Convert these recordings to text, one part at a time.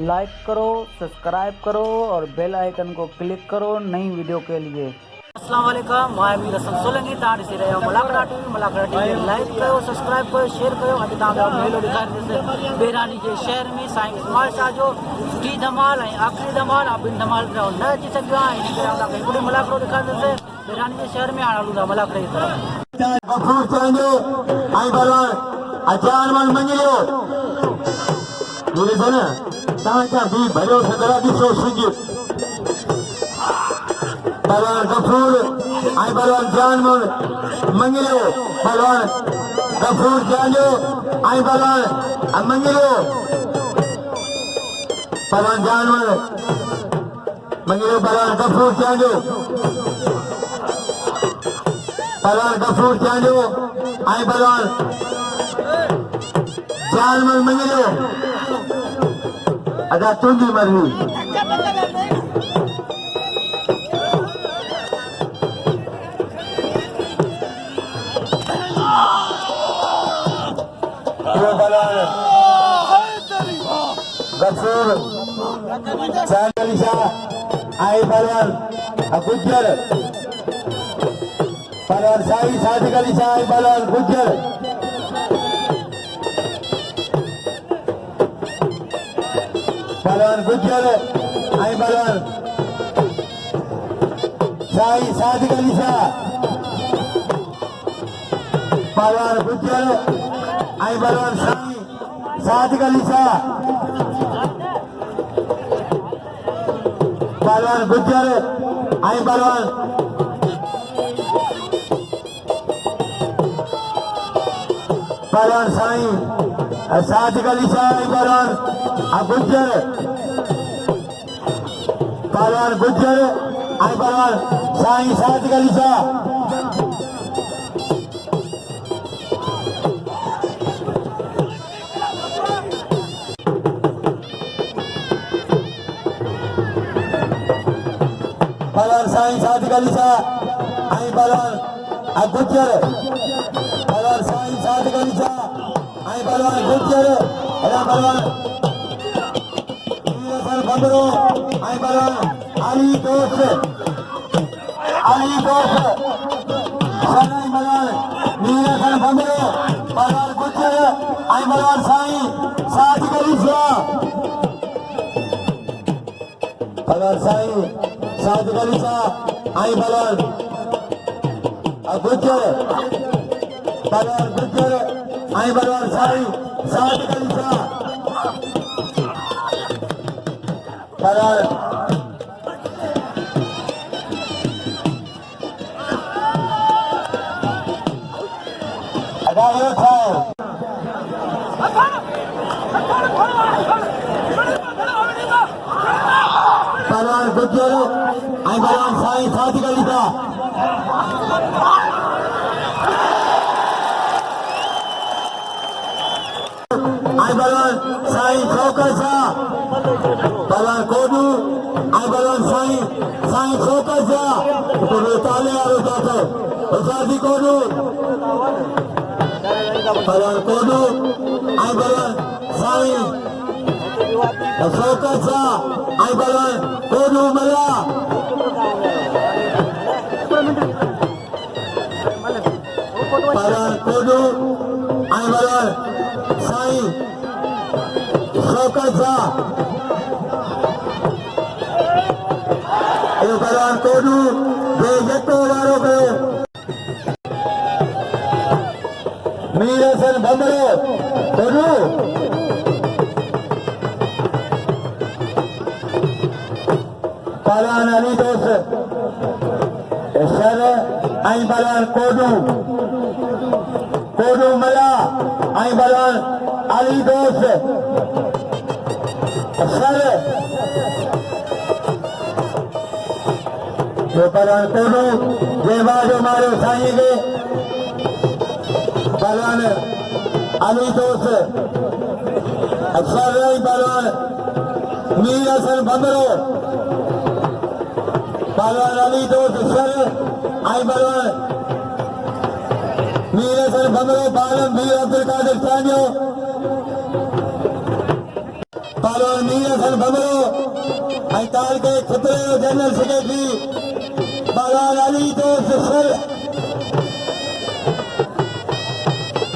Like करो, subscribe करो और बेल आइकन को क्लिक करो नई वीडियो के लिए। अस्सलाम वालेकुम, मैं मीर हसन सोलंकी ताड़ से रहे मलाकड़ा टीवी लाइक करो, सब्सक्राइब करो, शेयर करो। अॼु तव्हां मेलो ॾेखारींदुसि बेरानी के शहर में साईं इस्माइल शाह जो सुठी धमाल ऐं आख़िरी धमाल ऐं ॿिनि धमाल न अची सघियो आहे। हिन करे तव्हांखे हिकिड़ी मलाकड़ो ॾेखारींदुसि बेरानी के शहर में। हाणे हलूं था मलाकड़े जी तरफ़। पहलवान गफूर आई पहलवान जानमन मंगिलो पहलवान गफूर जानो आई पहलवान मंगिलो पहलवान जानमन मंगिलो पहलवान गफूर जानो आई पहलवान जानमन मंगिलो अदा तुंगी मरवी गफूर आई पहलवान गुज्जर पहलवान शाही सादिक अली शाह आई पहलवान गुज्जर पहलवान गुज्जर आई पहलवान शाही सादिक अली शाह पहलवान गुज्जर आई पहलवान शाही सादिक अली शाह पहलवान गुज्जर आई पहलवान साईं सादिक अली शाह आई पहलवान गुज्जर आई पहलवान साईं सादिक अली शाह पहलवान साईं सादिक अली शाह आई पहलवान गुज्जर पहलवान साईं सादिक अली शाह आई पहलवान गुज्जर पहलवान बंदरो आई पहलवान अली दोस्त सनाई पहलवान नीलसन बंदरो पहलवान गुज्जर आई पहलवान साईं सादिक अली शाह पहलवान साईं सादिक अली शाह आई पहलवान गुज्जर पहलवान गुज्जर आई पहलवान साईं सादिक अली शाह पहलवान अदालत है पहलवान गुज्जर आई पहलवान साईं सादिक अली शाह आई पहलवान साईं शौकत शाह पहलवान कोडू आई पहलवान साईं शौकत शाह तो ताले आरो जाते उसादी कोडू पहलवान कोडू आई पहलवान साईं शौकत शाह आई पहलवान कोडू मला पहलवान कोडू आई पहलवान साईं शौकत शाह पहलवान कोडू बेजतो वारो कयो मीर हसन बंदरो कोडू पहलवान अली दोस्त सर आई पहलवान कोडू मला आई पहलवान अली दोस्त सर जो पहलवान कोडू जेवा जो मारो साईं के पहलवान अली दोस्त सर आई पहलवान मीर हसन बंदरो पहलवान अली दोस्त सर आई पहलवान मीर हसन बंदरो पालम मीर अब्दुल कादिर चांजो पहलवान मीर हसन भमरो ऐं ताल के खितरे जो जनरल सेक्रेटरी पहलवान अली दोस्त सर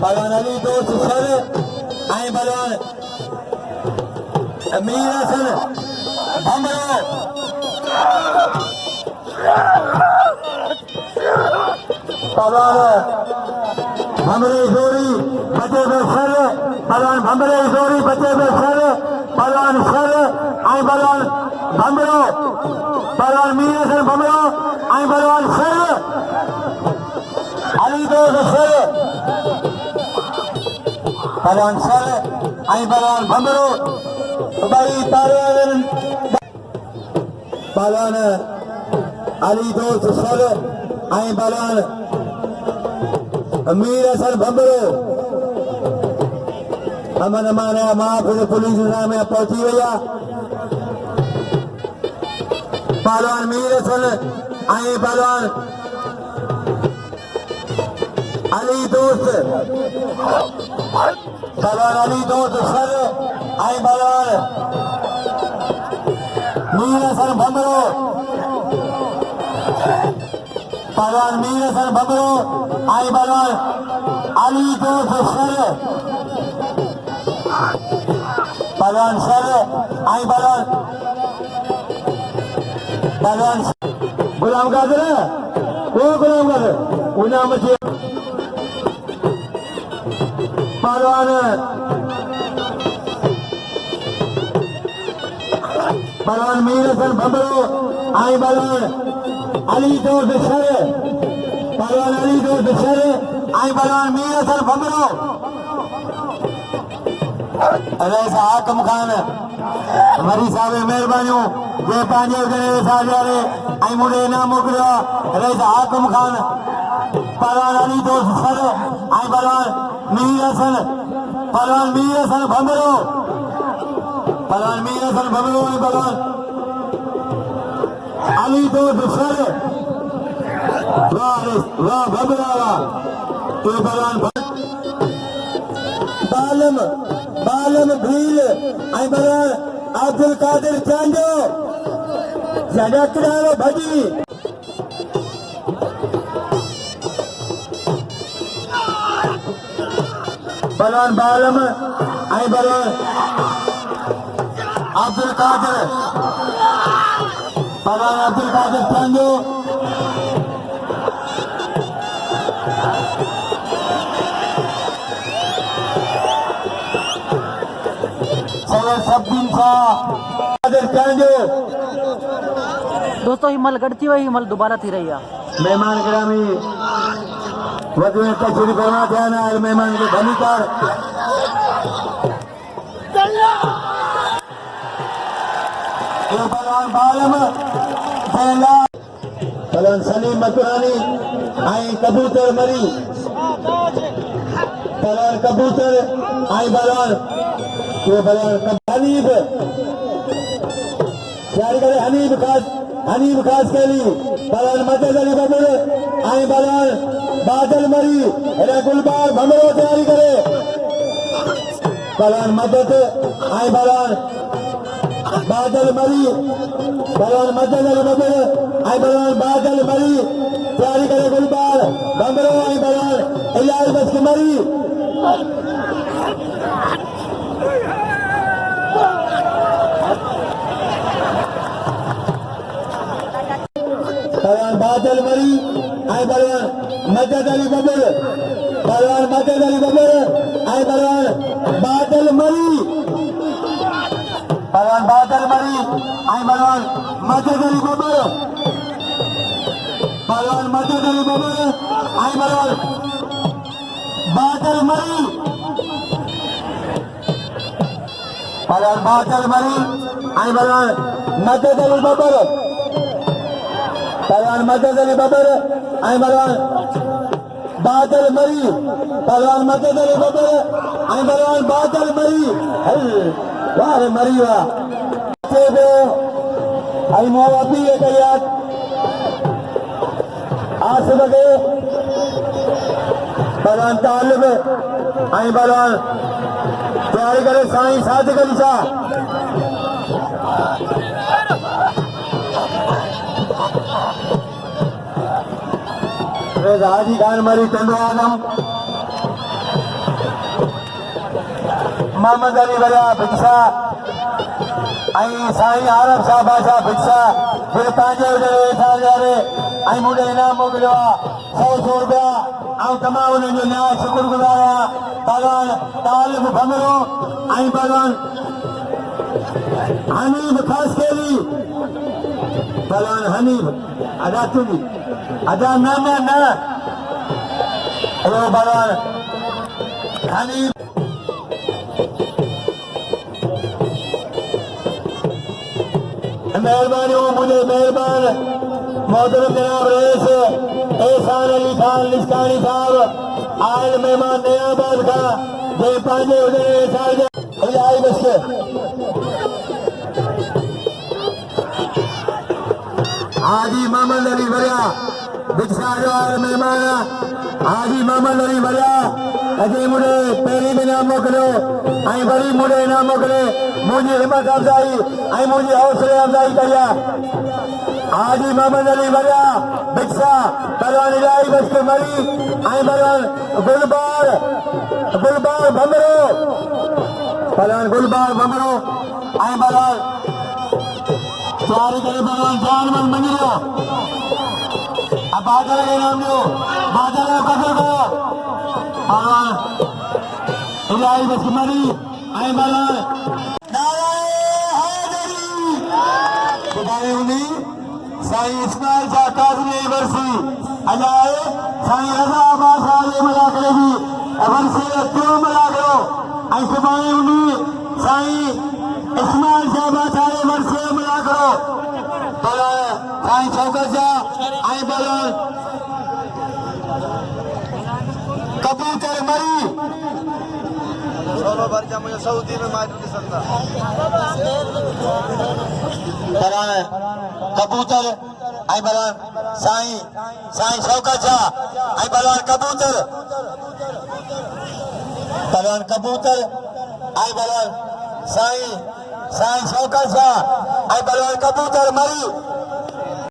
पहलवान अली दोस्त सर ऐं पहलवान मीर हसन भमरो पहलवान भमरे जोड़ी बचे में सर पहलवान भमरे जोड़ी बचे में सर पहलवान सर ऐं पहलवान भमरो पहलवान मीर हसन भमरो ऐं पहलवान सर अली दोस्त सर पहलवान सर ऐं पहलवान भमरो भाई पहलवान अली दोस्त सर ऐं पहलवान मीर हसन भमरो अमन माने महापुर पुलिस में पहुंची हुई है पहलवान मीर हसन ऐं पहलवान अली दोस्त पहलवान अली दोस्त सर ऐं पहलवान मीर हसन भमरो पहलवान मीर हसन भमरो ऐं पहलवान अली दोस्त सर पहलवान सर ऐं पहलवान गुलाम कादिर वो गुलाम कादिर उन्हें मची पहलवान मीर हसन भमरो ऐं पहलवान अली दोस्त सर पहलवान अली दोस्त सर ऐं पहलवान मीर हसन भमरो रईस हाकिम खान वरी साहब महिरबानियूं जे पंहिंजे करे साझारे ऐं मुंडे इनाम मोकिलियो रईस हाकिम खान पहलवान अली दोस्त सर ऐं पहलवान मीर हसन भमरो पहलवान मीर हसन भमरो ऐं पहलवान अली दोस्त सर वाह भमरा वाह पहलवान बालम भील ऐं पहलवान अब्दुल कादिर चांजो जगतराव भजी पहलवान बालम ऐं पहलवान अब्दुल कादिर चांजो दोस्तों हिमल गढ़ती हुई हिमल दोबारा थी रही है मेहमान गिरामी वधू तशरीफ फरमा थिया न मेहमान खे भली कर पहलवान सलीम मथुरानी ऐं कबूतर मरी पहलवान कबूतर ऐं पहलवान हनीफ तैयारी करे हनीफ खास कैली पहलवान मदद अली बबुल ऐं पहलवान बादल मरी हेॾा गुलबार भमरो तैयारी करे पहलवान मदद ऐं पहलवान बादल मरी पहलवान मदद अली बबुल ऐं पहलवान बादल मरी तैयारी करे गुलबार भमरो ऐं पहलवान इलाज बस मरी पहलवान बादल मरी ऐं पहलवान मदद अली बबुल पहलवान मदद अली बबुल ऐं पहलवान बादल मरी पहलवान बादल मरी ऐं पहलवान मदद अली बबुल पहलवान मदद अली बबुल ऐं पहलवान बादल मरी पहलवान बादल मरी ऐं पहलवान मदद अली बबुल पहलवान मदद अली बबुल ऐं पहलवान बादल मरी पहलवान मदद अली बबुल ऐं पहलवान बादल मरी वाह रे मरी वाह ऐं मोहब्बती कयात आसिफ खे पहलवान तालिब ऐं पहलवान तैयारी करे साईं सादिक अली शाह हफ़ीज़ हाजी खान मरी चंदो आज़म मोहम्मद अली वलिया भिक्षा साईं आरब शाह बादशाह भिक्षा फिर पंहिंजे हुजण वेठा ॾियारे मुंहिंजो इनाम मोकिलियो आहे 100 रुपया तमामु उन्हनि जो न्याय शुक्रगुज़ार आहियां पहलवान तालिब भंगरो पहलवान हनीफ खासकेली पहलवान हनीफ अदा तुझी अदा न पहलवान हनीफ मेहरबानी मुझे मेहरबान मोहतरम जनाब रईस एहसान अली खान लिस्कानी साहब आयल मेहमान नयाबाद का जे पंहिंजे हुजण आई बस के हाजी मोहम्मद अली वलिया भिक्षा जो आयल मेहमान हाजी मोहम्मद अली वलिया अॼु मुझे पहिरीं बि इनाम मोकिलियो वरी मुझे इनाम मोकिले मुंहिंजी हिमत अफ़ज़ाई मुंहिंजी हौसले अफ़ज़ाई कई आहे हाजी मोहम्मद अली वलिया भिक्षा पहलवान इलाही बख्श मरी पहलवान गुलबार भंगरो पहलवान गुलबार भंगरो पहलवान तैयारी करे पहलवान जानवर मंगरियो अब बादल के नाम लो बादल कदर को पहलवान इलाही बख्श मरी पहलवान साईं इस्माइल शाह काज़मी वर्सी अजाए साईं रज़ा अब्बास वाले मलाकड़े जी वर्सी क्यों मलाकड़ो सुभाणे उन्हीं साईं इस्माइल शाह वाले वर्सी मलाकड़ो साईं शौकत शाह पहलवान कबूतर मरी मुझे सऊदी में कबूतर पहलवान साईं शौकत शाह पहलवान कबूतर पहलवान साईं शौकत शाह पहलवान कबूतर मरी